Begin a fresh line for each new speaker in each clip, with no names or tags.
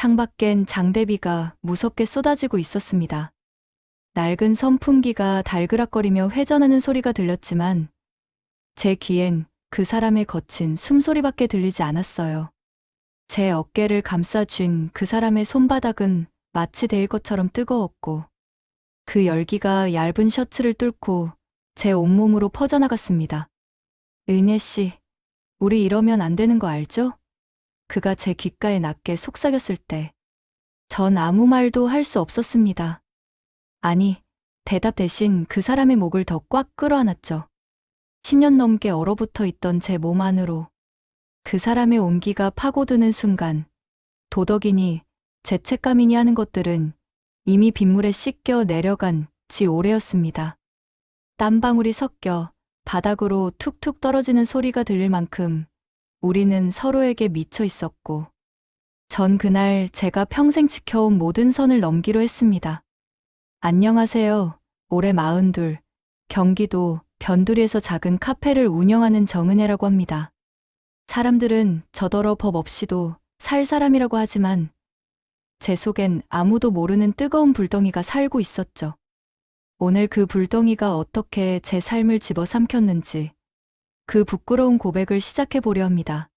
창밖엔 장대비가 무섭게 쏟아지고 있었습니다. 낡은 선풍기가 달그락거리며 회전하는 소리가 들렸지만 제 귀엔 그 사람의 거친 숨소리밖에 들리지 않았어요. 제 어깨를 감싸쥔 그 사람의 손바닥은 마치 데일 것처럼 뜨거웠고 그 열기가 얇은 셔츠를 뚫고 제 온몸으로 퍼져나갔습니다. 은혜 씨, 우리 이러면 안 되는 거 알죠? 그가 제 귓가에 낮게 속삭였을 때 전 아무 말도 할 수 없었습니다. 아니, 대답 대신 그 사람의 목을 더 꽉 끌어안았죠. 10년 넘게 얼어붙어 있던 제 몸 안으로 그 사람의 온기가 파고드는 순간 도덕이니 죄책감이니 하는 것들은 이미 빗물에 씻겨 내려간 지 오래였습니다. 땀방울이 섞여 바닥으로 툭툭 떨어지는 소리가 들릴 만큼 우리는 서로에게 미쳐 있었고 전 그날 제가 평생 지켜온 모든 선을 넘기로 했습니다. 안녕하세요. 올해 42, 경기도 변두리에서 작은 카페를 운영하는 정은혜라고 합니다. 사람들은 저더러 법 없이도 살 사람이라고 하지만 제 속엔 아무도 모르는 뜨거운 불덩이가 살고 있었죠. 오늘 그 불덩이가 어떻게 제 삶을 집어삼켰는지 그 부끄러운 고백을 시작해 보려 합니다.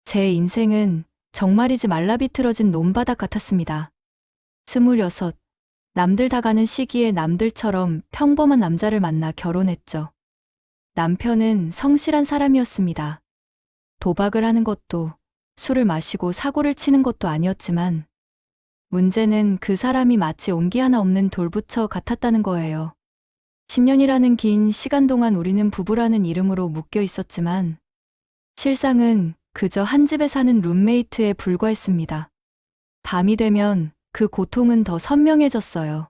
제 인생은 정말이지 말라비틀어진 논바닥 같았습니다. 26, 남들 다 가는 시기에 남들처럼 평범한 남자를 만나 결혼했죠. 남편은 성실한 사람이었습니다. 도박을 하는 것도 술을 마시고 사고를 치는 것도 아니었지만 문제는 그 사람이 마치 온기 하나 없는 돌부처 같았다는 거예요. 10년이라는 긴 시간 동안 우리는 부부라는 이름으로 묶여 있었지만 실상은 그저 한 집에 사는 룸메이트에 불과했습니다. 밤이 되면 그 고통은 더 선명해졌어요.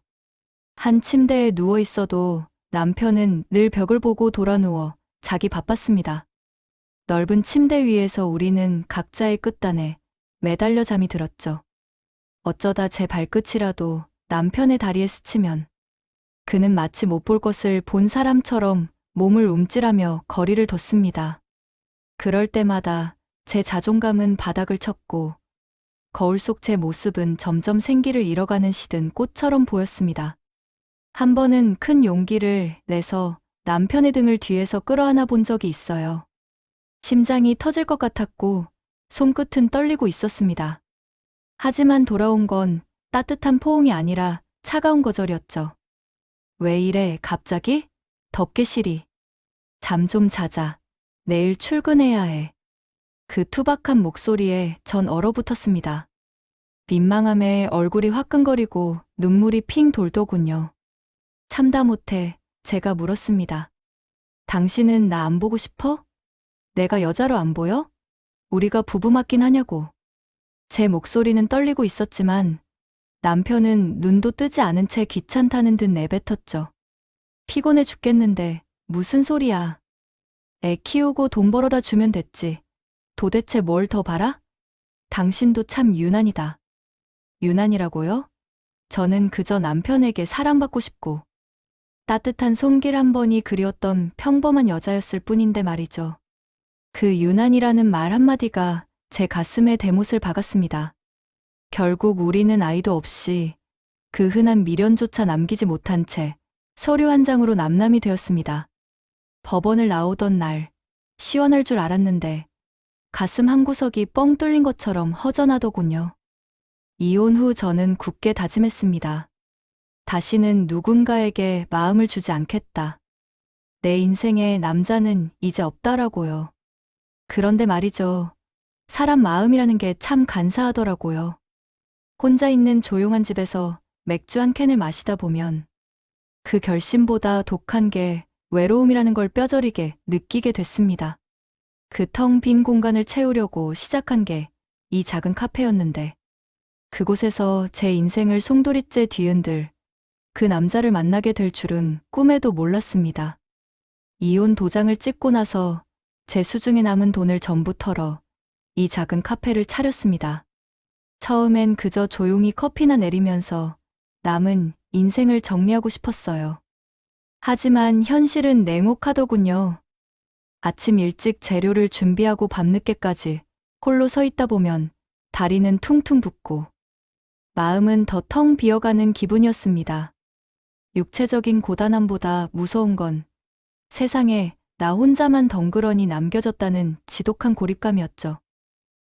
한 침대에 누워 있어도 남편은 늘 벽을 보고 돌아누워 자기 바빴습니다. 넓은 침대 위에서 우리는 각자의 끝단에 매달려 잠이 들었죠. 어쩌다 제 발끝이라도 남편의 다리에 스치면 그는 마치 못 볼 것을 본 사람처럼 몸을 움찔하며 거리를 뒀습니다. 그럴 때마다 제 자존감은 바닥을 쳤고 거울 속 제 모습은 점점 생기를 잃어가는 시든 꽃처럼 보였습니다. 한 번은 큰 용기를 내서 남편의 등을 뒤에서 끌어안아 본 적이 있어요. 심장이 터질 것 같았고 손끝은 떨리고 있었습니다. 하지만 돌아온 건 따뜻한 포옹이 아니라 차가운 거절이었죠. 왜 이래, 갑자기? 덥게 시리. 잠 좀 자자. 내일 출근해야 해. 그 투박한 목소리에 전 얼어붙었습니다. 민망함에 얼굴이 화끈거리고 눈물이 핑 돌더군요. 참다 못해 제가 물었습니다. 당신은 나 안 보고 싶어? 내가 여자로 안 보여? 우리가 부부 맞긴 하냐고. 제 목소리는 떨리고 있었지만 남편은 눈도 뜨지 않은 채 귀찮다는 듯 내뱉었죠. 피곤해 죽겠는데 무슨 소리야. 애 키우고 돈 벌어다 주면 됐지. 도대체 뭘 더 바라? 당신도 참 유난이다. 유난이라고요? 저는 그저 남편에게 사랑받고 싶고 따뜻한 손길 한 번이 그리웠던 평범한 여자였을 뿐인데 말이죠. 그 유난이라는 말 한마디가 제 가슴에 대못을 박았습니다. 결국 우리는 아이도 없이 그 흔한 미련조차 남기지 못한 채 서류 한 장으로 남남이 되었습니다. 법원을 나오던 날 시원할 줄 알았는데 가슴 한구석이 뻥 뚫린 것처럼 허전하더군요. 이혼 후 저는 굳게 다짐했습니다. 다시는 누군가에게 마음을 주지 않겠다. 내 인생에 남자는 이제 없다라고요. 그런데 말이죠. 사람 마음이라는 게 참 간사하더라고요. 혼자 있는 조용한 집에서 맥주 한 캔을 마시다 보면 그 결심보다 독한 게 외로움이라는 걸 뼈저리게 느끼게 됐습니다. 그 텅 빈 공간을 채우려고 시작한 게 이 작은 카페였는데 그곳에서 제 인생을 송두리째 뒤흔들 그 남자를 만나게 될 줄은 꿈에도 몰랐습니다. 이혼 도장을 찍고 나서 제 수중에 남은 돈을 전부 털어 이 작은 카페를 차렸습니다. 처음엔 그저 조용히 커피나 내리면서 남은 인생을 정리하고 싶었어요. 하지만 현실은 냉혹하더군요. 아침 일찍 재료를 준비하고 밤늦게까지 홀로 서 있다 보면 다리는 퉁퉁 붓고 마음은 더 텅 비어가는 기분이었습니다. 육체적인 고단함보다 무서운 건 세상에 나 혼자만 덩그러니 남겨졌다는 지독한 고립감이었죠.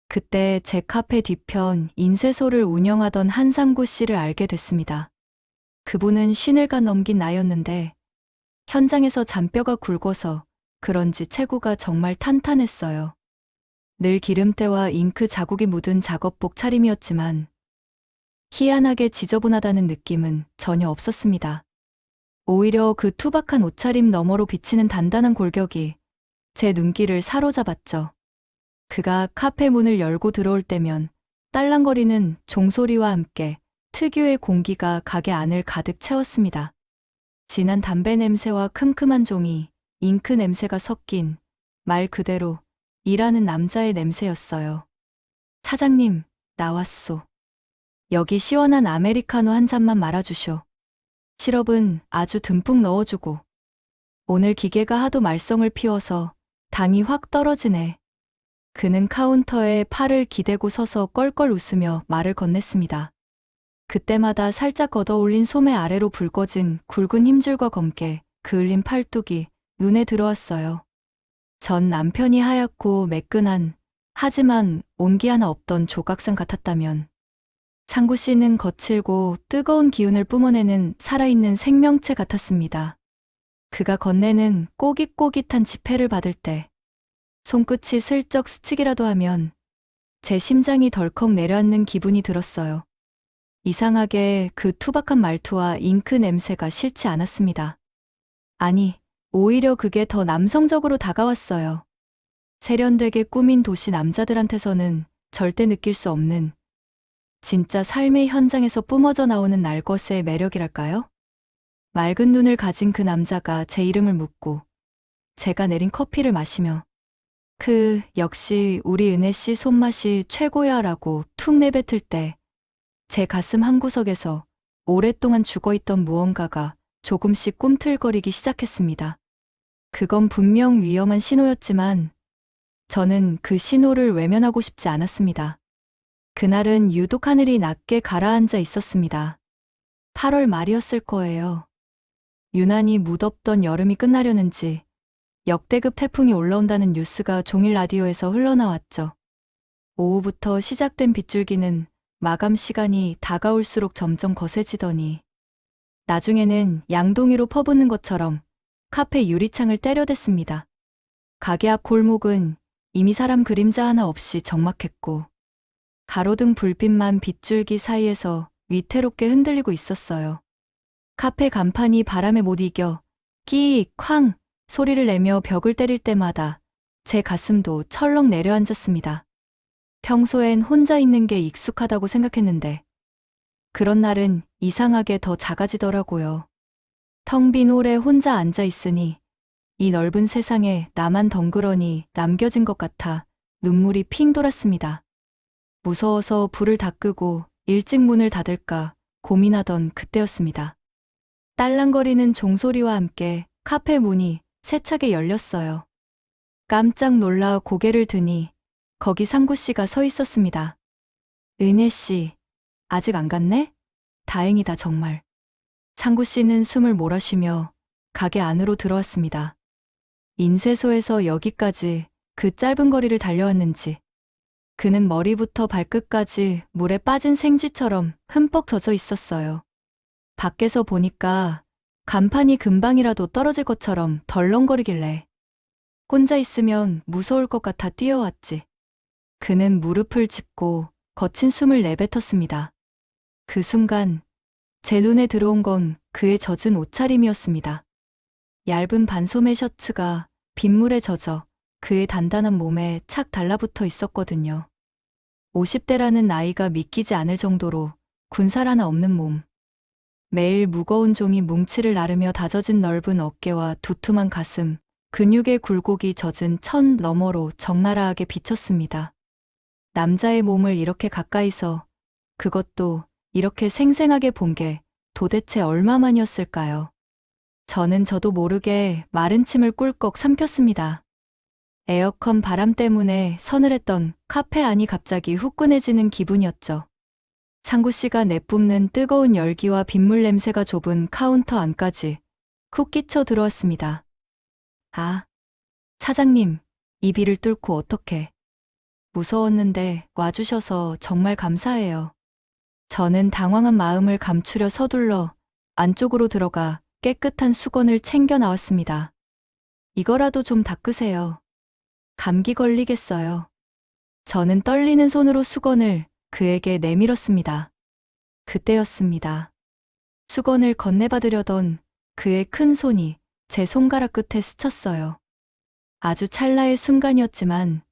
그때 제 카페 뒤편 인쇄소를 운영하던 한상구 씨를 알게 됐습니다. 그분은 50가 넘긴 나이였는데 현장에서 잔뼈가 굵어서 그런지 체구가 정말 탄탄했어요. 늘 기름때와 잉크 자국이 묻은 작업복 차림이었지만 희한하게 지저분하다는 느낌은 전혀 없었습니다. 오히려 그 투박한 옷차림 너머로 비치는 단단한 골격이 제 눈길을 사로잡았죠. 그가 카페 문을 열고 들어올 때면 딸랑거리는 종소리와 함께 특유의 공기가 가게 안을 가득 채웠습니다. 진한 담배 냄새와 큼큼한 종이, 잉크 냄새가 섞인 말 그대로 일하는 남자의 냄새였어요. 사장님, 나왔소. 여기 시원한 아메리카노 한 잔만 말아주쇼. 시럽은 아주 듬뿍 넣어주고. 오늘 기계가 하도 말썽을 피워서 당이 확 떨어지네. 그는 카운터에 팔을 기대고 서서 껄껄 웃으며 말을 건넸습니다. 그때마다 살짝 걷어올린 소매 아래로 붉어진 굵은 힘줄과 검게 그을린 팔뚝이 눈에 들어왔어요. 전 남편이 하얗고 매끈한, 하지만 온기 하나 없던 조각상 같았다면 상구 씨는 거칠고 뜨거운 기운을 뿜어내는 살아있는 생명체 같았습니다. 그가 건네는 꼬깃꼬깃한 지폐를 받을 때 손끝이 슬쩍 스치기라도 하면 제 심장이 덜컥 내려앉는 기분이 들었어요. 이상하게 그 투박한 말투와 잉크 냄새가 싫지 않았습니다. 아니, 오히려 그게 더 남성적으로 다가왔어요. 세련되게 꾸민 도시 남자들한테서는 절대 느낄 수 없는 진짜 삶의 현장에서 뿜어져 나오는 날것의 매력이랄까요? 맑은 눈을 가진 그 남자가 제 이름을 묻고 제가 내린 커피를 마시며 역시 우리 은혜 씨 손맛이 최고야 라고 툭 내뱉을 때 제 가슴 한구석에서 오랫동안 죽어있던 무언가가 조금씩 꿈틀거리기 시작했습니다. 그건 분명 위험한 신호였지만 저는 그 신호를 외면하고 싶지 않았습니다. 그날은 유독 하늘이 낮게 가라앉아 있었습니다. 8월 말이었을 거예요. 유난히 무덥던 여름이 끝나려는지 역대급 태풍이 올라온다는 뉴스가 종일 라디오에서 흘러나왔죠. 오후부터 시작된 빗줄기는 마감 시간이 다가올수록 점점 거세지더니 나중에는 양동이로 퍼붓는 것처럼 카페 유리창을 때려댔습니다. 가게 앞 골목은 이미 사람 그림자 하나 없이 적막했고 가로등 불빛만 빗줄기 사이에서 위태롭게 흔들리고 있었어요. 카페 간판이 바람에 못 이겨 끼익 쾅 소리를 내며 벽을 때릴 때마다 제 가슴도 철렁 내려앉았습니다. 평소엔 혼자 있는 게 익숙하다고 생각했는데 그런 날은 이상하게 더 작아지더라고요. 텅 빈 홀에 혼자 앉아 있으니 이 넓은 세상에 나만 덩그러니 남겨진 것 같아 눈물이 핑 돌았습니다. 무서워서 불을 다 끄고 일찍 문을 닫을까 고민하던 그때였습니다. 딸랑거리는 종소리와 함께 카페 문이 세차게 열렸어요. 깜짝 놀라 고개를 드니 거기 상구 씨가 서 있었습니다. 은혜 씨, 아직 안 갔네? 다행이다 정말. 상구 씨는 숨을 몰아쉬며 가게 안으로 들어왔습니다. 인쇄소에서 여기까지 그 짧은 거리를 달려왔는지 그는 머리부터 발끝까지 물에 빠진 생쥐처럼 흠뻑 젖어 있었어요. 밖에서 보니까 간판이 금방이라도 떨어질 것처럼 덜렁거리길래 혼자 있으면 무서울 것 같아 뛰어왔지. 그는 무릎을 짚고 거친 숨을 내뱉었습니다. 그 순간 제 눈에 들어온 건 그의 젖은 옷차림이었습니다. 얇은 반소매 셔츠가 빗물에 젖어 그의 단단한 몸에 착 달라붙어 있었거든요. 50대라는 나이가 믿기지 않을 정도로 군살 하나 없는 몸. 매일 무거운 종이 뭉치를 나르며 다져진 넓은 어깨와 두툼한 가슴, 근육의 굴곡이 젖은 천 너머로 적나라하게 비쳤습니다. 남자의 몸을 이렇게 가까이서 그것도 이렇게 생생하게 본 게 도대체 얼마만이었을까요? 저는 저도 모르게 마른 침을 꿀꺽 삼켰습니다. 에어컨 바람 때문에 서늘했던 카페 안이 갑자기 후끈해지는 기분이었죠. 상구 씨가 내뿜는 뜨거운 열기와 빗물 냄새가 좁은 카운터 안까지 쿡 끼쳐 들어왔습니다. 아, 사장님, 이 비를 뚫고 어떻게. 무서웠는데 와주셔서 정말 감사해요. 저는 당황한 마음을 감추려 서둘러 안쪽으로 들어가 깨끗한 수건을 챙겨 나왔습니다. 이거라도 좀 닦으세요. 감기 걸리겠어요. 저는 떨리는 손으로 수건을 그에게 내밀었습니다. 그때였습니다. 수건을 건네받으려던 그의 큰 손이 제 손가락 끝에 스쳤어요. 아주 찰나의 순간이었지만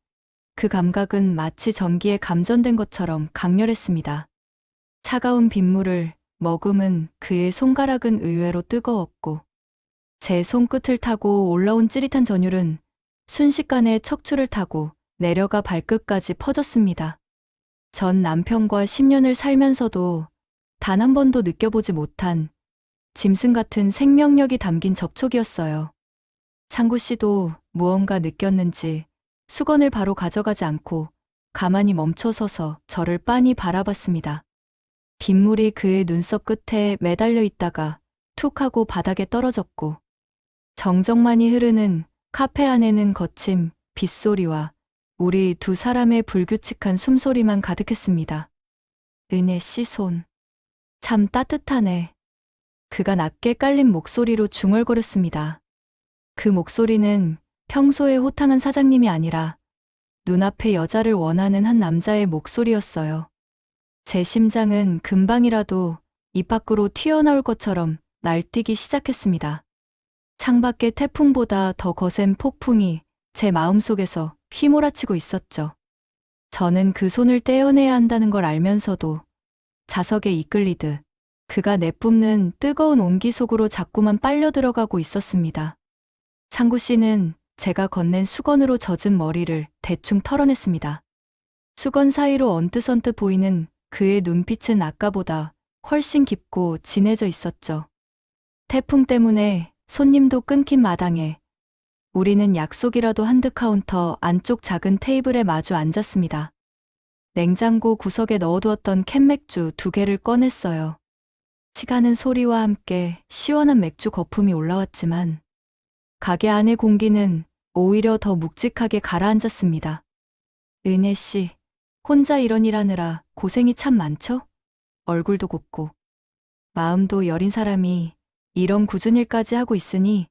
그 감각은 마치 전기에 감전된 것처럼 강렬했습니다. 차가운 빗물을 머금은 그의 손가락은 의외로 뜨거웠고 제 손끝을 타고 올라온 찌릿한 전율은 순식간에 척추를 타고 내려가 발끝까지 퍼졌습니다. 전 남편과 10년을 살면서도 단 한 번도 느껴보지 못한 짐승 같은 생명력이 담긴 접촉이었어요. 상구 씨도 무언가 느꼈는지 수건을 바로 가져가지 않고 가만히 멈춰서서 저를 빤히 바라봤습니다. 빗물이 그의 눈썹 끝에 매달려 있다가 툭 하고 바닥에 떨어졌고 정적만이 흐르는 카페 안에는 거친 빗소리와 우리 두 사람의 불규칙한 숨소리만 가득했습니다. 은혜 씨 손. 참 따뜻하네. 그가 낮게 깔린 목소리로 중얼거렸습니다. 그 목소리는 평소에 호탕한 사장님이 아니라 눈앞의 여자를 원하는 한 남자의 목소리였어요. 제 심장은 금방이라도 입 밖으로 튀어나올 것처럼 날뛰기 시작했습니다. 창밖의 태풍보다 더 거센 폭풍이 제 마음속에서 휘몰아치고 있었죠. 저는 그 손을 떼어내야 한다는 걸 알면서도 자석에 이끌리듯 그가 내뿜는 뜨거운 온기 속으로 자꾸만 빨려 들어가고 있었습니다. 상구 씨는 제가 건넨 수건으로 젖은 머리를 대충 털어냈습니다. 수건 사이로 언뜻언뜻 보이는 그의 눈빛은 아까보다 훨씬 깊고 진해져 있었죠. 태풍 때문에 손님도 끊긴 마당에 우리는 약속이라도 한 듯 카운터 안쪽 작은 테이블에 마주 앉았습니다. 냉장고 구석에 넣어두었던 캔맥주 2개를 꺼냈어요. 치가는 소리와 함께 시원한 맥주 거품이 올라왔지만 가게 안의 공기는 오히려 더 묵직하게 가라앉았습니다. 은혜 씨, 혼자 이런 일 하느라 고생이 참 많죠? 얼굴도 곱고 마음도 여린 사람이 이런 굳은 일까지 하고 있으니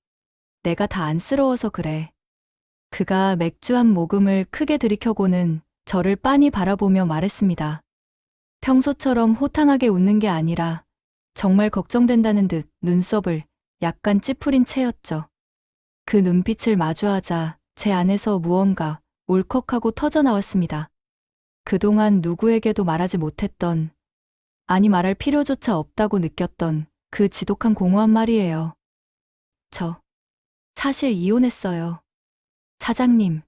내가 다 안쓰러워서 그래. 그가 맥주 한 모금을 크게 들이켜고는 저를 빤히 바라보며 말했습니다. 평소처럼 호탕하게 웃는 게 아니라 정말 걱정된다는 듯 눈썹을 약간 찌푸린 채였죠. 그 눈빛을 마주하자 제 안에서 무언가 울컥하고 터져나왔습니다. 그동안 누구에게도 말하지 못했던, 아니 말할 필요조차 없다고 느꼈던 그 지독한 공허한 말이에요. 저 사실 이혼했어요. 사장님.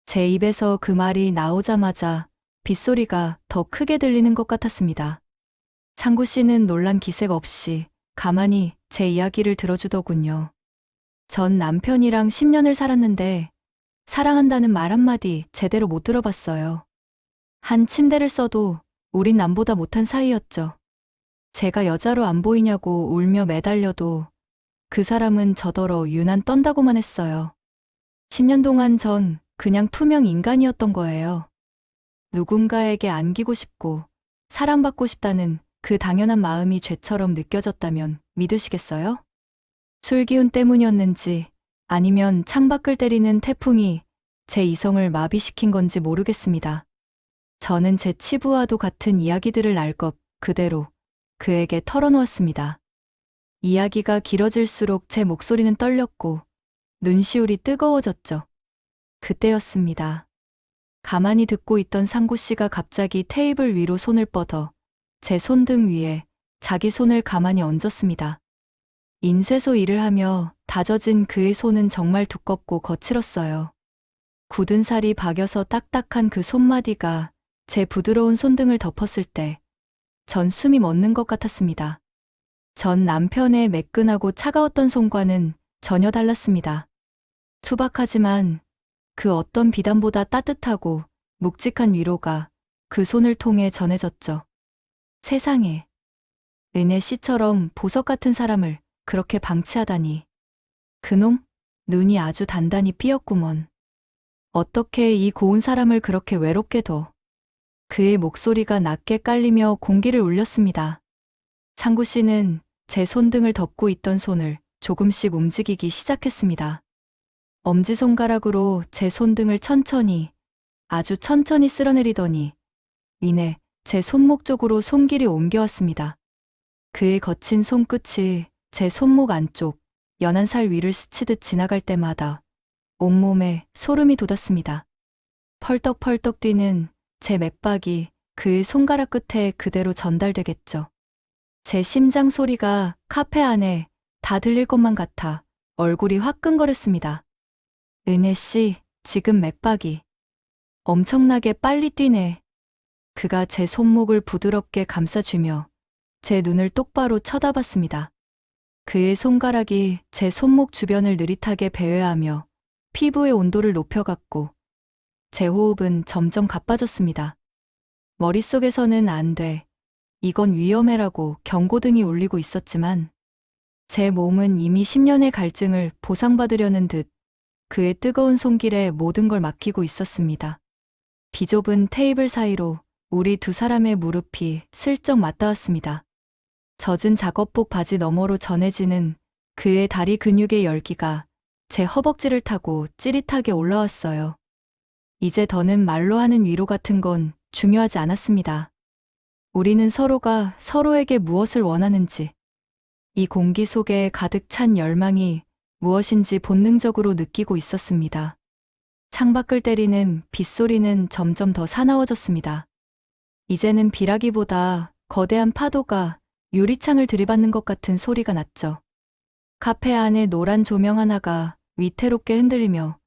제 입에서 그 말이 나오자마자 빗소리가 더 크게 들리는 것 같았습니다. 상구 씨는 놀란 기색 없이 가만히 제 이야기를 들어주더군요. 전 남편이랑 10년을 살았는데 사랑한다는 말 한마디 제대로 못 들어봤어요. 한 침대를 써도 우린 남보다 못한 사이였죠. 제가 여자로 안 보이냐고 울며 매달려도 그 사람은 저더러 유난 떤다고만 했어요. 10년 동안 전 그냥 투명 인간이었던 거예요. 누군가에게 안기고 싶고 사랑받고 싶다는 그 당연한 마음이 죄처럼 느껴졌다면 믿으시겠어요? 술기운 때문이었는지 아니면 창밖을 때리는 태풍이 제 이성을 마비시킨 건지 모르겠습니다. 저는 제 치부와도 같은 이야기들을 알 것 그대로 그에게 털어놓았습니다. 이야기가 길어질수록 제 목소리는 떨렸고 눈시울이 뜨거워졌죠. 그때였습니다. 가만히 듣고 있던 상구 씨가 갑자기 테이블 위로 손을 뻗어 제 손등 위에 자기 손을 가만히 얹었습니다. 인쇄소 일을 하며 다져진 그의 손은 정말 두껍고 거칠었어요. 굳은 살이 박여서 딱딱한 그 손마디가 제 부드러운 손등을 덮었을 때 전 숨이 멎는 것 같았습니다. 전 남편의 매끈하고 차가웠던 손과는 전혀 달랐습니다. 투박하지만 그 어떤 비단보다 따뜻하고 묵직한 위로가 그 손을 통해 전해졌죠. 세상에, 은혜 씨처럼 보석 같은 사람을 그렇게 방치하다니. 그놈, 눈이 아주 단단히 삐었구먼. 어떻게 이 고운 사람을 그렇게 외롭게 둬. 그의 목소리가 낮게 깔리며 공기를 울렸습니다. 창구 씨는 제 손등을 덮고 있던 손을 조금씩 움직이기 시작했습니다. 엄지손가락으로 제 손등을 천천히, 아주 천천히 쓸어내리더니 이내 제 손목 쪽으로 손길이 옮겨왔습니다. 그의 거친 손끝이 제 손목 안쪽 연한 살 위를 스치듯 지나갈 때마다 온몸에 소름이 돋았습니다. 펄떡펄떡 뛰는 제 맥박이 그의 손가락 끝에 그대로 전달되겠죠. 제 심장 소리가 카페 안에 다 들릴 것만 같아 얼굴이 화끈거렸습니다. 은혜 씨, 지금 맥박이 엄청나게 빨리 뛰네. 그가 제 손목을 부드럽게 감싸주며 제 눈을 똑바로 쳐다봤습니다. 그의 손가락이 제 손목 주변을 느릿하게 배회하며 피부의 온도를 높여갔고 제 호흡은 점점 가빠졌습니다. 머릿속에서는 안 돼. 이건 위험해라고 경고등이 울리고 있었지만 제 몸은 이미 10년의 갈증을 보상받으려는 듯 그의 뜨거운 손길에 모든 걸 맡기고 있었습니다. 비좁은 테이블 사이로 우리 두 사람의 무릎이 슬쩍 맞닿았습니다. 젖은 작업복 바지 너머로 전해지는 그의 다리 근육의 열기가 제 허벅지를 타고 찌릿하게 올라왔어요. 이제 더는 말로 하는 위로 같은 건 중요하지 않았습니다. 우리는 서로가 서로에게 무엇을 원하는지, 이 공기 속에 가득 찬 열망이 무엇인지 본능적으로 느끼고 있었습니다. 창밖을 때리는 빗소리는 점점 더 사나워졌습니다. 이제는 비라기보다 거대한 파도가 유리창을 들이받는 것 같은 소리가 났죠. 카페 안에 노란 조명 하나가 위태롭게 흔들리며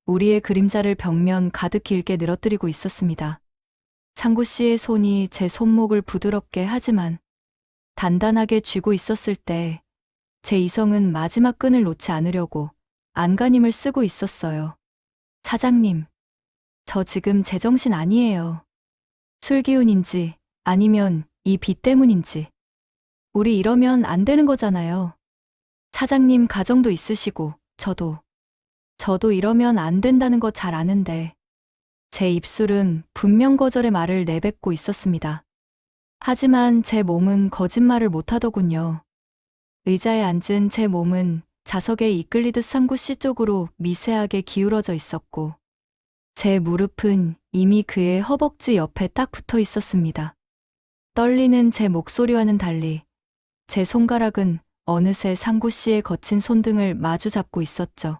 우리의 그림자를 벽면 가득 길게 늘어뜨리고 있었습니다. 창구 씨의 손이 제 손목을 부드럽게 하지만 단단하게 쥐고 있었을 때 제 이성은 마지막 끈을 놓지 않으려고 안간힘을 쓰고 있었어요. 사장님, 저 지금 제정신 아니에요. 술 기운인지 아니면 이 비 때문인지. 우리 이러면 안 되는 거잖아요. 사장님 가정도 있으시고 저도 이러면 안 된다는 거 잘 아는데 제 입술은 분명 거절의 말을 내뱉고 있었습니다. 하지만 제 몸은 거짓말을 못하더군요. 의자에 앉은 제 몸은 자석에 이끌리듯 상구 씨 쪽으로 미세하게 기울어져 있었고 제 무릎은 이미 그의 허벅지 옆에 딱 붙어 있었습니다. 떨리는 제 목소리와는 달리 제 손가락은 어느새 상구 씨의 거친 손등을 마주 잡고 있었죠.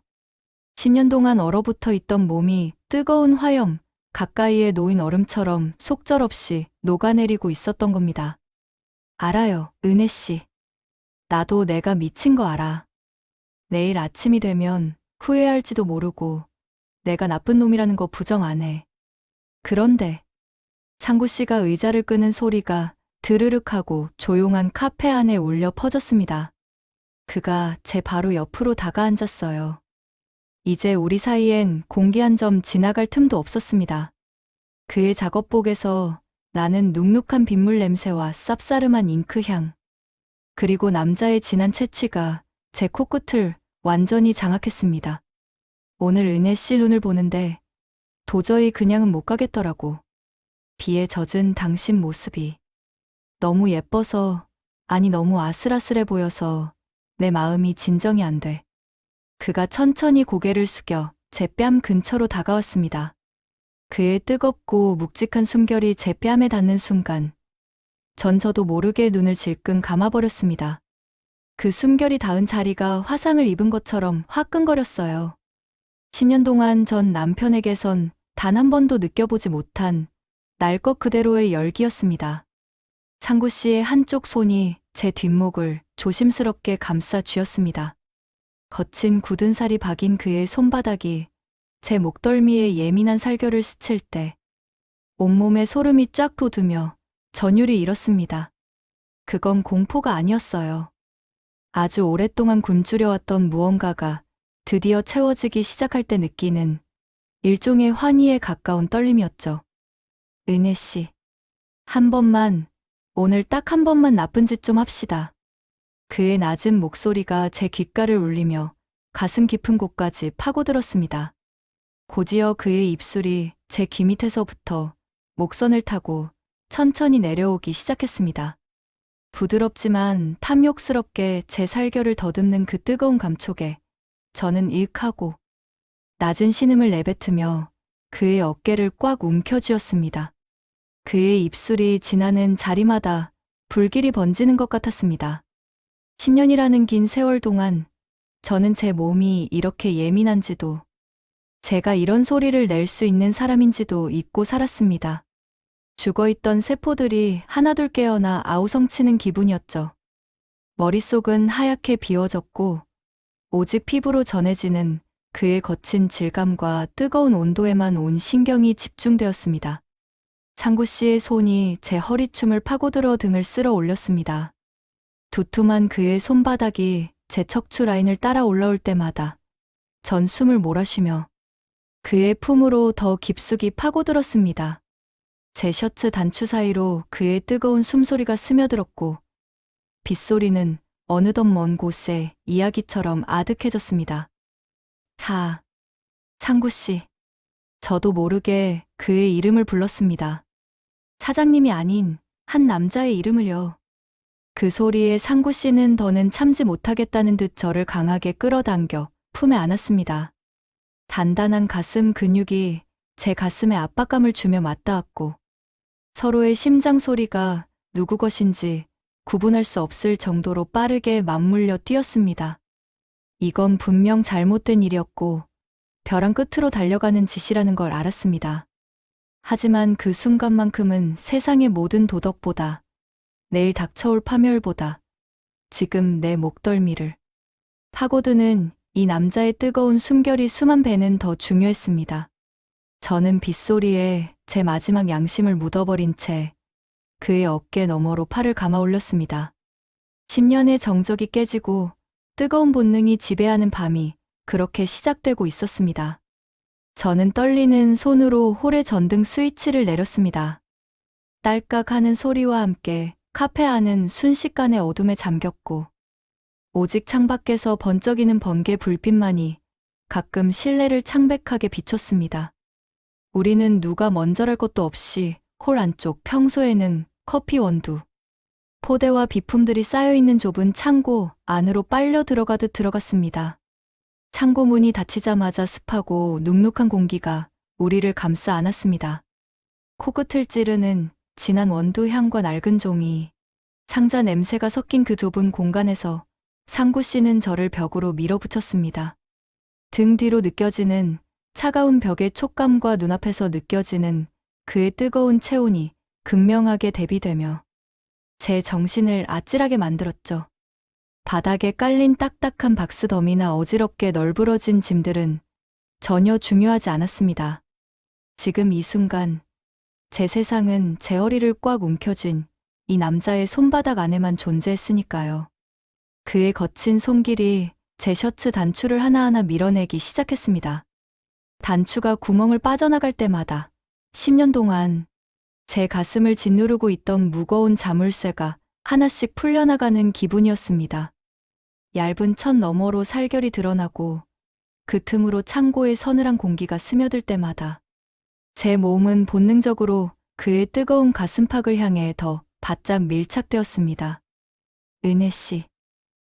10년 동안 얼어붙어 있던 몸이 뜨거운 화염, 가까이에 놓인 얼음처럼 속절없이 녹아내리고 있었던 겁니다. 알아요, 은혜 씨. 나도 내가 미친 거 알아. 내일 아침이 되면 후회할지도 모르고 내가 나쁜 놈이라는 거 부정 안 해. 그런데 상구 씨가 의자를 끄는 소리가 드르륵 하고 조용한 카페 안에 울려 퍼졌습니다. 그가 제 바로 옆으로 다가앉았어요. 이제 우리 사이엔 공기 한 점 지나갈 틈도 없었습니다. 그의 작업복에서 나는 눅눅한 빗물 냄새와 쌉싸름한 잉크향, 그리고 남자의 진한 채취가 제 코끝을 완전히 장악했습니다. 오늘 은혜 씨 눈을 보는데 도저히 그냥은 못 가겠더라고. 비에 젖은 당신 모습이 너무 예뻐서, 아니 너무 아슬아슬해 보여서 내 마음이 진정이 안 돼. 그가 천천히 고개를 숙여 제 뺨 근처로 다가왔습니다. 그의 뜨겁고 묵직한 숨결이 제 뺨에 닿는 순간 전 저도 모르게 눈을 질끈 감아버렸습니다. 그 숨결이 닿은 자리가 화상을 입은 것처럼 화끈거렸어요. 10년 동안 전 남편에게선 단 한 번도 느껴보지 못한 날 것 그대로의 열기였습니다. 상구 씨의 한쪽 손이 제 뒷목을 조심스럽게 감싸 쥐었습니다. 거친 굳은 살이 박인 그의 손바닥이 제 목덜미의 예민한 살결을 스칠 때 온몸에 소름이 쫙 돋으며 전율이 일었습니다. 그건 공포가 아니었어요. 아주 오랫동안 굶주려왔던 무언가가 드디어 채워지기 시작할 때 느끼는 일종의 환희에 가까운 떨림이었죠. 은혜 씨, 한 번만, 오늘 딱 한 번만 나쁜 짓 좀 합시다. 그의 낮은 목소리가 제 귓가를 울리며 가슴 깊은 곳까지 파고들었습니다. 곧이어 그의 입술이 제 귀 밑에서부터 목선을 타고 천천히 내려오기 시작했습니다. 부드럽지만 탐욕스럽게 제 살결을 더듬는 그 뜨거운 감촉에 저는 이윽하고 낮은 신음을 내뱉으며 그의 어깨를 꽉 움켜쥐었습니다. 그의 입술이 지나는 자리마다 불길이 번지는 것 같았습니다. 10년이라는 긴 세월 동안 저는 제 몸이 이렇게 예민한지도 제가 이런 소리를 낼 수 있는 사람인지도 잊고 살았습니다. 죽어있던 세포들이 하나둘 깨어나 아우성치는 기분이었죠. 머릿속은 하얗게 비워졌고 오직 피부로 전해지는 그의 거친 질감과 뜨거운 온도에만 온 신경이 집중되었습니다. 창구 씨의 손이 제 허리춤을 파고들어 등을 쓸어 올렸습니다. 두툼한 그의 손바닥이 제 척추 라인을 따라 올라올 때마다 전 숨을 몰아쉬며 그의 품으로 더 깊숙이 파고들었습니다. 제 셔츠 단추 사이로 그의 뜨거운 숨소리가 스며들었고 빗소리는 어느덧 먼 곳에 이야기처럼 아득해졌습니다. 창구 씨. 저도 모르게 그의 이름을 불렀습니다. 사장님이 아닌 한 남자의 이름을요. 그 소리에 상구 씨는 더는 참지 못하겠다는 듯 저를 강하게 끌어당겨 품에 안았습니다. 단단한 가슴 근육이 제 가슴에 압박감을 주며 맞닿았고 서로의 심장 소리가 누구 것인지 구분할 수 없을 정도로 빠르게 맞물려 뛰었습니다. 이건 분명 잘못된 일이었고 벼랑 끝으로 달려가는 짓이라는 걸 알았습니다. 하지만 그 순간만큼은 세상의 모든 도덕보다 내일 닥쳐올 파멸보다 지금 내 목덜미를 파고드는 이 남자의 뜨거운 숨결이 수만 배는 더 중요했습니다. 저는 빗소리에 제 마지막 양심을 묻어버린 채 그의 어깨 너머로 팔을 감아 올렸습니다. 10년의 정적이 깨지고 뜨거운 본능이 지배하는 밤이 그렇게 시작되고 있었습니다. 저는 떨리는 손으로 홀의 전등 스위치를 내렸습니다. 딸깍 하는 소리와 함께 카페 안은 순식간에 어둠에 잠겼고 오직 창밖에서 번쩍이는 번개 불빛만이 가끔 실내를 창백하게 비췄습니다. 우리는 누가 먼저랄 것도 없이 홀 안쪽 평소에는 커피 원두, 포대와 비품들이 쌓여있는 좁은 창고 안으로 빨려 들어가듯 들어갔습니다. 창고 문이 닫히자마자 습하고 눅눅한 공기가 우리를 감싸 안았습니다. 코끝을 찌르는 진한 원두 향과 낡은 종이, 상자 냄새가 섞인 그 좁은 공간에서 상구 씨는 저를 벽으로 밀어붙였습니다. 등 뒤로 느껴지는 차가운 벽의 촉감과 눈앞에서 느껴지는 그의 뜨거운 체온이 극명하게 대비되며 제 정신을 아찔하게 만들었죠. 바닥에 깔린 딱딱한 박스 더미나 어지럽게 널브러진 짐들은 전혀 중요하지 않았습니다. 지금 이 순간 제 세상은 제 허리를 꽉 움켜쥔 이 남자의 손바닥 안에만 존재했으니까요. 그의 거친 손길이 제 셔츠 단추를 하나하나 밀어내기 시작했습니다. 단추가 구멍을 빠져나갈 때마다 10년 동안 제 가슴을 짓누르고 있던 무거운 자물쇠가 하나씩 풀려나가는 기분이었습니다. 얇은 천 너머로 살결이 드러나고 그 틈으로 창고의 서늘한 공기가 스며들 때마다 제 몸은 본능적으로 그의 뜨거운 가슴팍을 향해 더 바짝 밀착되었습니다. 은혜 씨,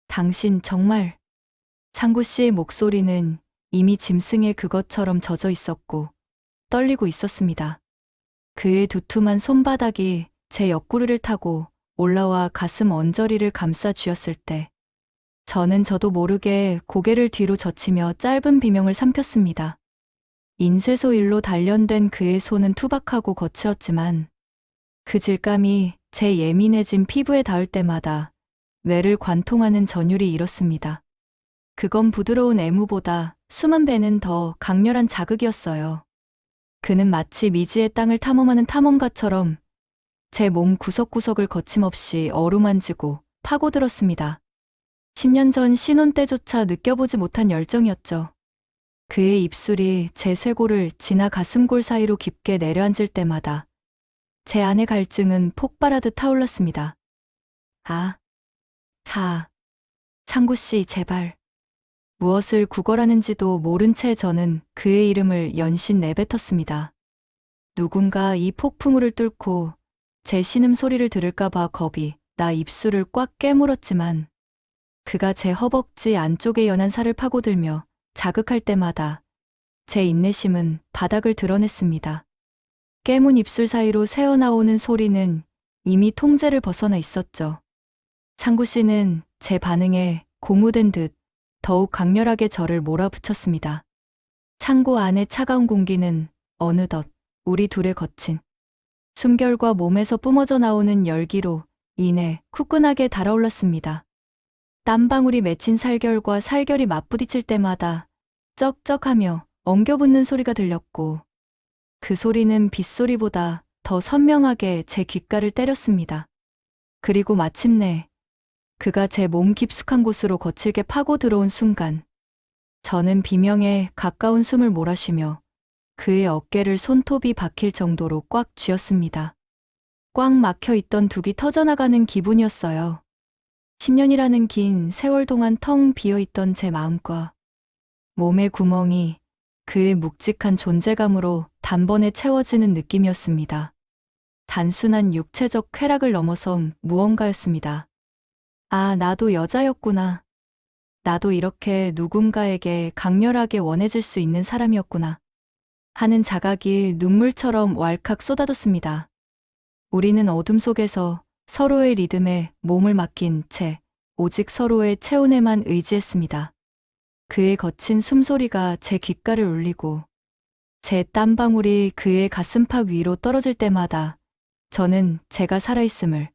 당신 정말... 창구 씨의 목소리는 이미 짐승의 그것처럼 젖어 있었고 떨리고 있었습니다. 그의 두툼한 손바닥이 제 옆구리를 타고 올라와 가슴 언저리를 감싸 쥐었을 때 저는 저도 모르게 고개를 뒤로 젖히며 짧은 비명을 삼켰습니다. 인쇄소 일로 단련된 그의 손은 투박하고 거칠었지만 그 질감이 제 예민해진 피부에 닿을 때마다 뇌를 관통하는 전율이 일었습니다. 그건 부드러운 애무보다 수만 배는 더 강렬한 자극이었어요. 그는 마치 미지의 땅을 탐험하는 탐험가처럼 제 몸 구석구석을 거침없이 어루만지고 파고들었습니다. 10년 전 신혼 때조차 느껴보지 못한 열정이었죠. 그의 입술이 제 쇄골을 지나 가슴골 사이로 깊게 내려앉을 때마다 제 안의 갈증은 폭발하듯 타올랐습니다. 아, 창구씨, 제발. 무엇을 구걸하는지도 모른 채 저는 그의 이름을 연신 내뱉었습니다. 누군가 이 폭풍우를 뚫고 제 신음소리를 들을까봐 겁이 나 입술을 꽉 깨물었지만 그가 제 허벅지 안쪽에 연한 살을 파고들며 자극할 때마다 제 인내심은 바닥을 드러냈습니다. 깨문 입술 사이로 새어나오는 소리는 이미 통제를 벗어나 있었죠. 창구 씨는 제 반응에 고무된 듯 더욱 강렬하게 저를 몰아붙였습니다. 창고 안의 차가운 공기는 어느덧 우리 둘의 거친 숨결과 몸에서 뿜어져 나오는 열기로 인해 후끈하게 달아올랐습니다. 땀방울이 맺힌 살결과 살결이 맞부딪힐 때마다 쩍쩍하며 엉겨붙는 소리가 들렸고 그 소리는 빗소리보다 더 선명하게 제 귓가를 때렸습니다. 그리고 마침내 그가 제 몸 깊숙한 곳으로 거칠게 파고 들어온 순간 저는 비명에 가까운 숨을 몰아쉬며 그의 어깨를 손톱이 박힐 정도로 꽉 쥐었습니다. 꽉 막혀 있던 둑이 터져나가는 기분이었어요. 10년이라는 긴 세월 동안 텅 비어있던 제 마음과 몸의 구멍이 그의 묵직한 존재감으로 단번에 채워지는 느낌이었습니다. 단순한 육체적 쾌락을 넘어선 무언가였습니다. 아, 나도 여자였구나. 나도 이렇게 누군가에게 강렬하게 원해질 수 있는 사람이었구나. 하는 자각이 눈물처럼 왈칵 쏟아졌습니다. 우리는 어둠 속에서 서로의 리듬에 몸을 맡긴 채 오직 서로의 체온에만 의지했습니다. 그의 거친 숨소리가 제 귓가를 울리고 제 땀방울이 그의 가슴팍 위로 떨어질 때마다 저는 제가 살아있음을,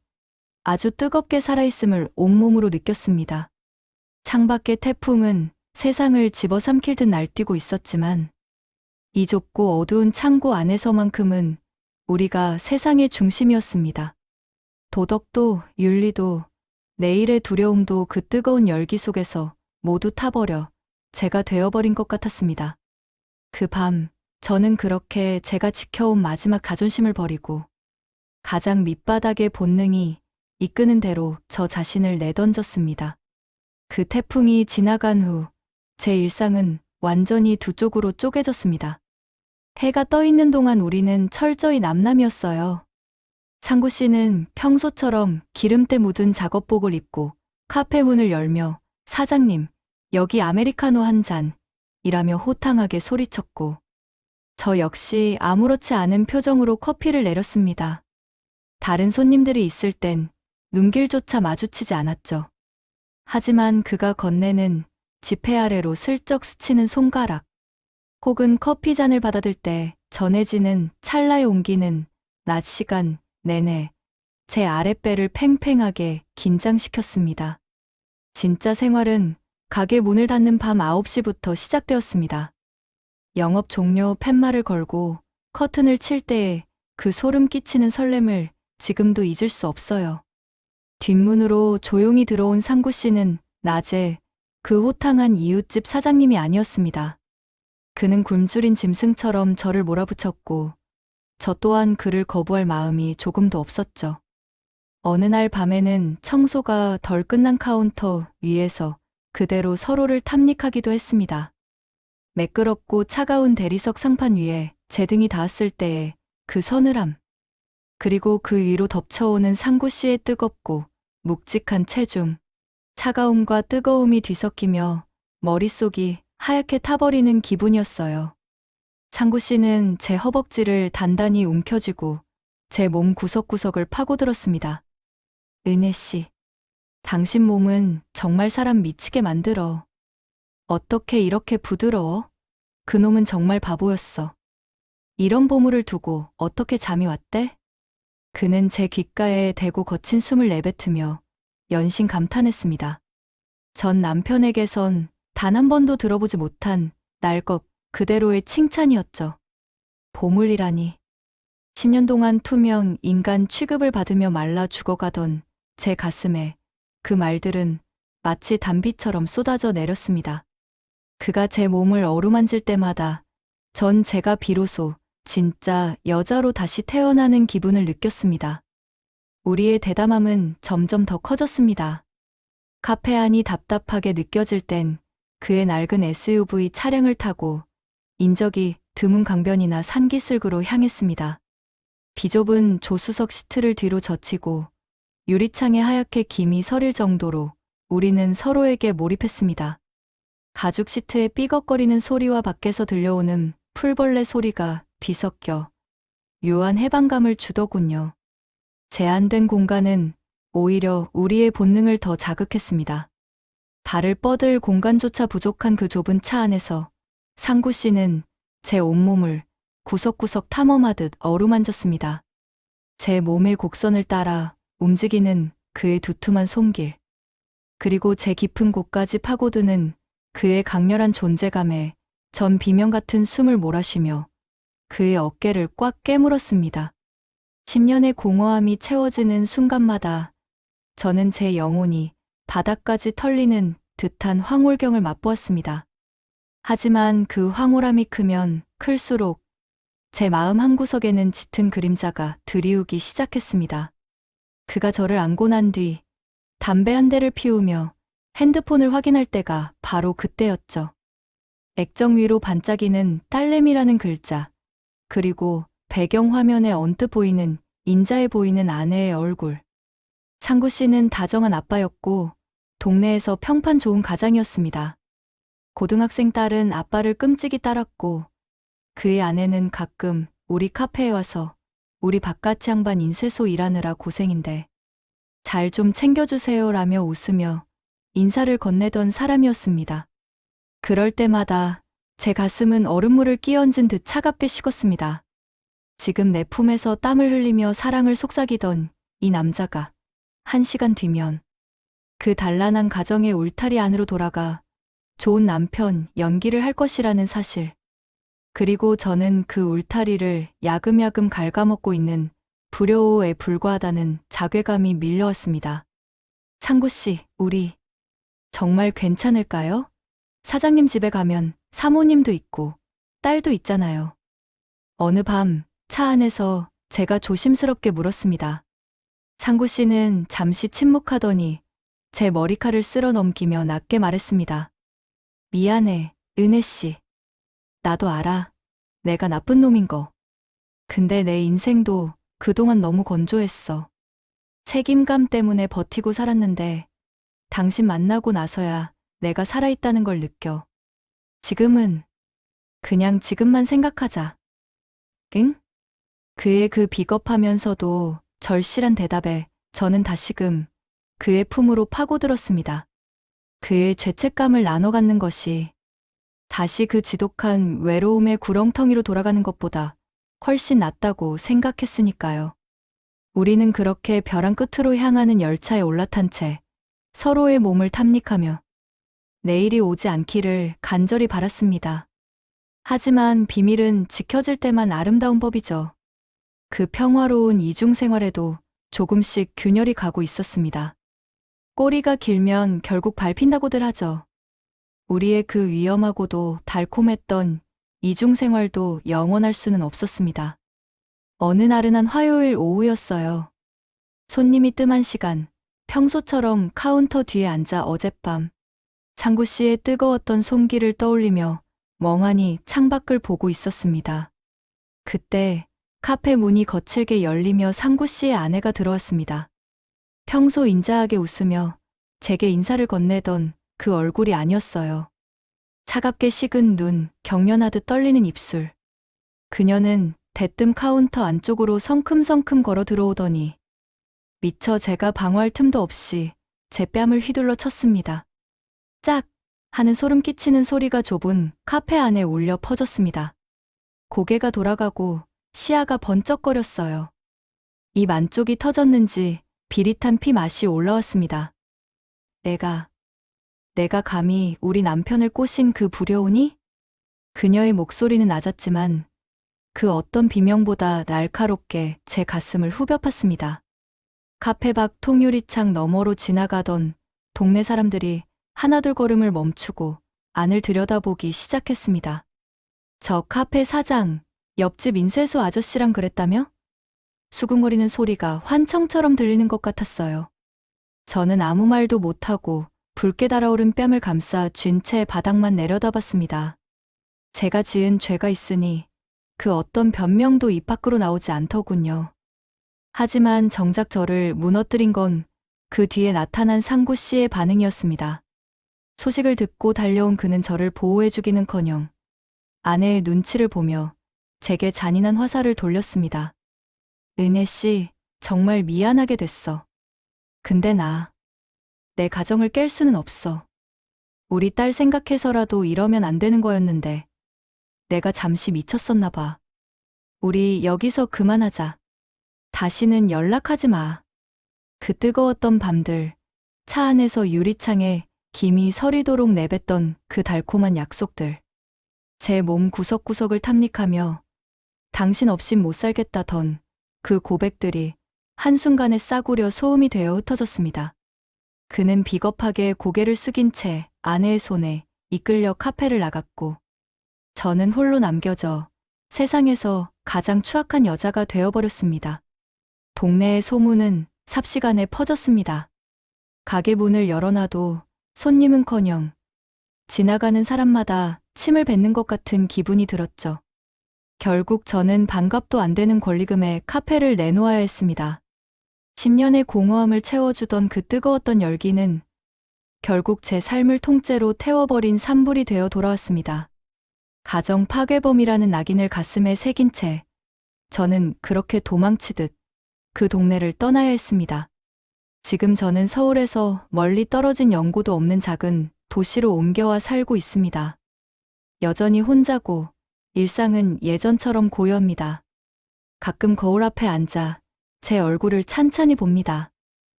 아주 뜨겁게 살아있음을 온몸으로 느꼈습니다. 창밖의 태풍은 세상을 집어삼킬 듯 날뛰고 있었지만 이 좁고 어두운 창고 안에서만큼은 우리가 세상의 중심이었습니다. 도덕도 윤리도 내일의 두려움도 그 뜨거운 열기 속에서 모두 타버려 제가 되어버린 것 같았습니다. 그 밤 저는 그렇게 제가 지켜온 마지막 자존심을 버리고 가장 밑바닥의 본능이 이끄는 대로 저 자신을 내던졌습니다. 그 태풍이 지나간 후 제 일상은 완전히 두 쪽으로 쪼개졌습니다. 해가 떠 있는 동안 우리는 철저히 남남이었어요. 창구 씨는 평소처럼 기름때 묻은 작업복을 입고 카페 문을 열며 사장님, 여기 아메리카노 한 잔 이라며 호탕하게 소리쳤고 저 역시 아무렇지 않은 표정으로 커피를 내렸습니다. 다른 손님들이 있을 땐 눈길조차 마주치지 않았죠. 하지만 그가 건네는 지폐 아래로 슬쩍 스치는 손가락 혹은 커피잔을 받아들 때 전해지는 찰나의 온기는 낮 시간 내내 제 아랫배를 팽팽하게 긴장시켰습니다. 진짜 생활은 가게 문을 닫는 밤 9시부터 시작되었습니다. 영업 종료 팻말을 걸고 커튼을 칠 때의 그 소름 끼치는 설렘을 지금도 잊을 수 없어요. 뒷문으로 조용히 들어온 상구 씨는 낮에 그 호탕한 이웃집 사장님이 아니었습니다. 그는 굶주린 짐승처럼 저를 몰아붙였고 저 또한 그를 거부할 마음이 조금도 없었죠. 어느 날 밤에는 청소가 덜 끝난 카운터 위에서 그대로 서로를 탐닉하기도 했습니다. 매끄럽고 차가운 대리석 상판 위에 제 등이 닿았을 때의 그 서늘함, 그리고 그 위로 덮쳐오는 상구 씨의 뜨겁고 묵직한 체중, 차가움과 뜨거움이 뒤섞이며 머릿속이 하얗게 타버리는 기분이었어요. 상구 씨는 제 허벅지를 단단히 움켜쥐고 제 몸 구석구석을 파고들었습니다. 은혜 씨, 당신 몸은 정말 사람 미치게 만들어. 어떻게 이렇게 부드러워? 그놈은 정말 바보였어. 이런 보물을 두고 어떻게 잠이 왔대? 그는 제 귓가에 대고 거친 숨을 내뱉으며 연신 감탄했습니다. 전 남편에게선 단 한 번도 들어보지 못한 날 것 그대로의 칭찬이었죠. 보물이라니. 10년 동안 투명 인간 취급을 받으며 말라 죽어가던 제 가슴에 그 말들은 마치 단비처럼 쏟아져 내렸습니다. 그가 제 몸을 어루만질 때마다 전 제가 비로소 진짜 여자로 다시 태어나는 기분을 느꼈습니다. 우리의 대담함은 점점 더 커졌습니다. 카페 안이 답답하게 느껴질 땐 그의 낡은 SUV 차량을 타고 인적이 드문 강변이나 산기슭으로 향했습니다. 비좁은 조수석 시트를 뒤로 젖히고 유리창에 하얗게 김이 서릴 정도로 우리는 서로에게 몰입했습니다. 가죽 시트의 삐걱거리는 소리와 밖에서 들려오는 풀벌레 소리가 뒤섞여 묘한 해방감을 주더군요. 제한된 공간은 오히려 우리의 본능을 더 자극했습니다. 발을 뻗을 공간조차 부족한 그 좁은 차 안에서 상구 씨는 제 온몸을 구석구석 탐험하듯 어루만졌습니다. 제 몸의 곡선을 따라 움직이는 그의 두툼한 손길, 그리고 제 깊은 곳까지 파고드는 그의 강렬한 존재감에 전 비명 같은 숨을 몰아쉬며 그의 어깨를 꽉 깨물었습니다. 10년의 공허함이 채워지는 순간마다 저는 제 영혼이 바닥까지 털리는 듯한 황홀경을 맛보았습니다. 하지만 그 황홀함이 크면 클수록 제 마음 한구석에는 짙은 그림자가 드리우기 시작했습니다. 그가 저를 안고 난 뒤 담배 한 대를 피우며 핸드폰을 확인할 때가 바로 그때였죠. 액정 위로 반짝이는 딸내미라는 글자, 그리고 배경 화면에 언뜻 보이는 인자해 보이는 아내의 얼굴. 상구 씨는 다정한 아빠였고 동네에서 평판 좋은 가장이었습니다. 고등학생 딸은 아빠를 끔찍이 따랐고 그의 아내는 가끔 우리 카페에 와서 우리 바깥 양반 인쇄소 일하느라 고생인데 잘 좀 챙겨주세요 라며 웃으며 인사를 건네던 사람이었습니다. 그럴 때마다 제 가슴은 얼음물을 끼얹은 듯 차갑게 식었습니다. 지금 내 품에서 땀을 흘리며 사랑을 속삭이던 이 남자가 1시간 뒤면 그 단란한 가정의 울타리 안으로 돌아가 좋은 남편 연기를 할 것이라는 사실. 그리고 저는 그 울타리를 야금야금 갉아먹고 있는 불효에 불과하다는 자괴감이 밀려왔습니다. 상구 씨, 우리 정말 괜찮을까요? 사장님 집에 가면 사모님도 있고 딸도 있잖아요. 어느 밤 차 안에서 제가 조심스럽게 물었습니다. 상구 씨는 잠시 침묵하더니 제 머리칼을 쓸어 넘기며 낮게 말했습니다. 미안해, 은혜 씨. 나도 알아. 내가 나쁜 놈인 거. 근데 내 인생도 그동안 너무 건조했어. 책임감 때문에 버티고 살았는데 당신 만나고 나서야 내가 살아있다는 걸 느껴. 지금은 그냥 지금만 생각하자. 응? 그의 그 비겁하면서도 절실한 대답에 저는 다시금 그의 품으로 파고들었습니다. 그의 죄책감을 나눠 갖는 것이 다시 그 지독한 외로움의 구렁텅이로 돌아가는 것보다 훨씬 낫다고 생각했으니까요. 우리는 그렇게 벼랑 끝으로 향하는 열차에 올라탄 채 서로의 몸을 탐닉하며 내일이 오지 않기를 간절히 바랐습니다. 하지만 비밀은 지켜질 때만 아름다운 법이죠. 그 평화로운 이중생활에도 조금씩 균열이 가고 있었습니다. 꼬리가 길면 결국 밟힌다고들 하죠. 우리의 그 위험하고도 달콤했던 이중생활도 영원할 수는 없었습니다. 어느 나른한 화요일 오후였어요. 손님이 뜸한 시간, 평소처럼 카운터 뒤에 앉아 어젯밤 상구 씨의 뜨거웠던 손길을 떠올리며 멍하니 창밖을 보고 있었습니다. 그때 카페 문이 거칠게 열리며 상구 씨의 아내가 들어왔습니다. 평소 인자하게 웃으며 제게 인사를 건네던 그 얼굴이 아니었어요. 차갑게 식은 눈, 경련하듯 떨리는 입술. 그녀는 대뜸 카운터 안쪽으로 성큼성큼 걸어 들어오더니 미처 제가 방어할 틈도 없이 제 뺨을 휘둘러 쳤습니다. 짝! 하는 소름 끼치는 소리가 좁은 카페 안에 울려 퍼졌습니다. 고개가 돌아가고 시야가 번쩍거렸어요. 입 안쪽이 터졌는지 비릿한 피 맛이 올라왔습니다. 내가 감히 우리 남편을 꼬신 그 불효우니? 그녀의 목소리는 낮았지만 그 어떤 비명보다 날카롭게 제 가슴을 후벼 팠습니다. 카페 밖 통유리창 너머로 지나가던 동네 사람들이 하나둘 걸음을 멈추고 안을 들여다보기 시작했습니다. 저 카페 사장, 옆집 인쇄소 아저씨랑 그랬다며? 수긍거리는 소리가 환청처럼 들리는 것 같았어요. 저는 아무 말도 못하고 붉게 달아오른 뺨을 감싸 쥔 채 바닥만 내려다봤습니다. 제가 지은 죄가 있으니 그 어떤 변명도 입 밖으로 나오지 않더군요. 하지만 정작 저를 무너뜨린 건 그 뒤에 나타난 상구 씨의 반응이었습니다. 소식을 듣고 달려온 그는 저를 보호해주기는커녕 아내의 눈치를 보며 제게 잔인한 화살을 돌렸습니다. 은혜 씨, 정말 미안하게 됐어. 근데 내 가정을 깰 수는 없어. 우리 딸 생각해서라도 이러면 안 되는 거였는데 내가 잠시 미쳤었나 봐. 우리 여기서 그만하자. 다시는 연락하지 마. 그 뜨거웠던 밤들, 차 안에서 유리창에 김이 서리도록 내뱉던 그 달콤한 약속들. 제 몸 구석구석을 탐닉하며 당신 없인 못 살겠다던 그 고백들이 한순간에 싸구려 소음이 되어 흩어졌습니다. 그는 비겁하게 고개를 숙인 채 아내의 손에 이끌려 카페를 나갔고 저는 홀로 남겨져 세상에서 가장 추악한 여자가 되어버렸습니다. 동네의 소문은 삽시간에 퍼졌습니다. 가게 문을 열어놔도 손님은커녕 지나가는 사람마다 침을 뱉는 것 같은 기분이 들었죠. 결국 저는 반값도 안 되는 권리금에 카페를 내놓아야 했습니다. 10년의 공허함을 채워주던 그 뜨거웠던 열기는 결국 제 삶을 통째로 태워버린 산불이 되어 돌아왔습니다. 가정 파괴범이라는 낙인을 가슴에 새긴 채 저는 그렇게 도망치듯 그 동네를 떠나야 했습니다. 지금 저는 서울에서 멀리 떨어진 연고도 없는 작은 도시로 옮겨와 살고 있습니다. 여전히 혼자고 일상은 예전처럼 고요합니다. 가끔 거울 앞에 앉아 제 얼굴을 찬찬히 봅니다.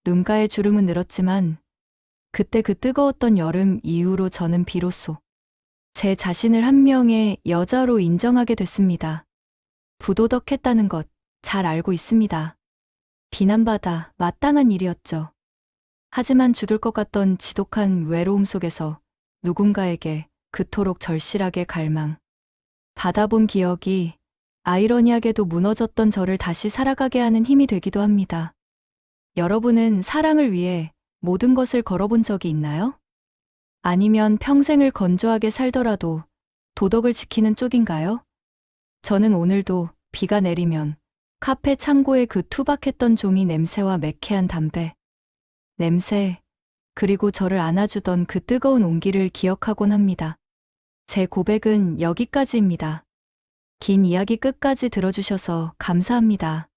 눈가의 주름은 늘었지만 그때 그 뜨거웠던 여름 이후로 저는 비로소 제 자신을 한 명의 여자로 인정하게 됐습니다. 부도덕했다는 것 잘 알고 있습니다. 비난받아 마땅한 일이었죠. 하지만 죽을 것 같던 지독한 외로움 속에서 누군가에게 그토록 절실하게 받아본 기억이 아이러니하게도 무너졌던 저를 다시 살아가게 하는 힘이 되기도 합니다. 여러분은 사랑을 위해 모든 것을 걸어본 적이 있나요? 아니면 평생을 건조하게 살더라도 도덕을 지키는 쪽인가요? 저는 오늘도 비가 내리면 카페 창고에 그 투박했던 종이 냄새와 매캐한 담배 냄새, 그리고 저를 안아주던 그 뜨거운 온기를 기억하곤 합니다. 제 고백은 여기까지입니다. 긴 이야기 끝까지 들어주셔서 감사합니다.